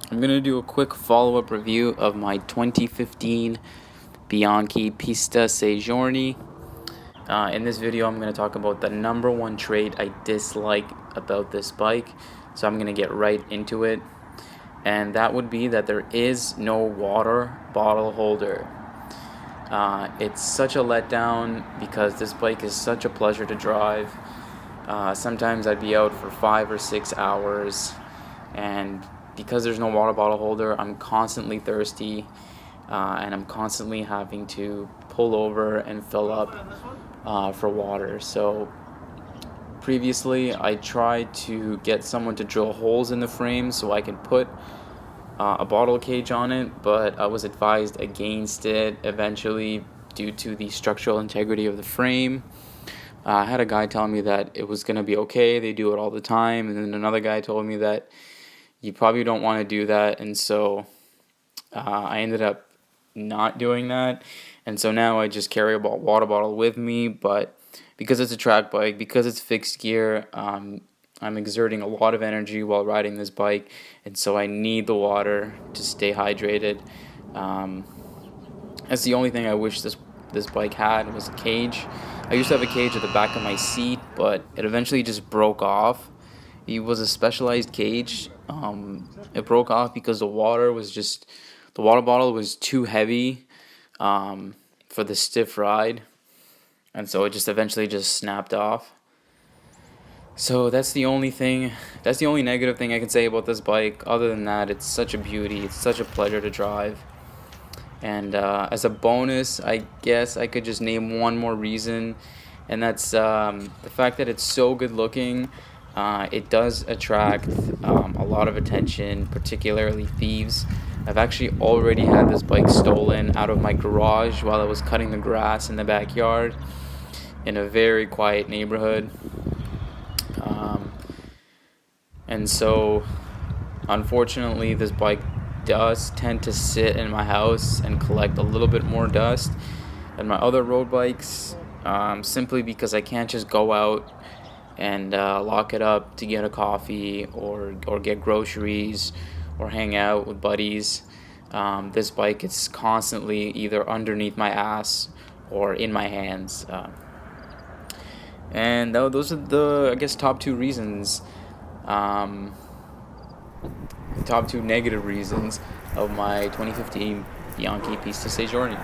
I'm going to do a quick follow-up review of my 2015 Bianchi Pista Giorni. In this video, I'm going to talk about the number one trait I dislike about this bike. So I'm going to get right into it. And that would be that there is no water bottle holder. It's such a letdown because this bike is such a pleasure to drive. Sometimes I'd be out for 5 or 6 hours, and because there's no water bottle holder, I'm constantly thirsty, and I'm constantly having to pull over and fill up for water. So previously I tried to get someone to drill holes in the frame so I can put a bottle cage on it, but I was advised against it eventually due to the structural integrity of the frame. I had a guy tell me that it was going to be okay, they do it all the time, and then another guy told me that you probably don't want to do that, and so I ended up not doing that, and so now I just carry a water bottle with me. But because it's a track bike, because it's fixed gear, I'm exerting a lot of energy while riding this bike, and so I need the water to stay hydrated. That's the only thing I wish this bike had, was a cage. I used to have a cage at the back of my seat, but it eventually just broke off. It was a specialized cage. It broke off because the water bottle was too heavy for the stiff ride, and so it just eventually just snapped off. So that's the only negative thing I can say about this bike. Other than that, it's such a beauty. It's such a pleasure to drive. And as a bonus, I guess I could just name one more reason, and that's the fact that it's so good looking. It does attract a lot of attention, particularly thieves. I've actually already had this bike stolen out of my garage while I was cutting the grass in the backyard in a very quiet neighborhood. And so, unfortunately, this bike does tend to sit in my house and collect a little bit more dust than my other road bikes, simply because I can't just go out and lock it up to get a coffee or get groceries or hang out with buddies. This bike is constantly either underneath my ass or in my hands. And those are the, I guess, top two reasons. Top two negative reasons of my 2015 Bianchi Pista Giorni.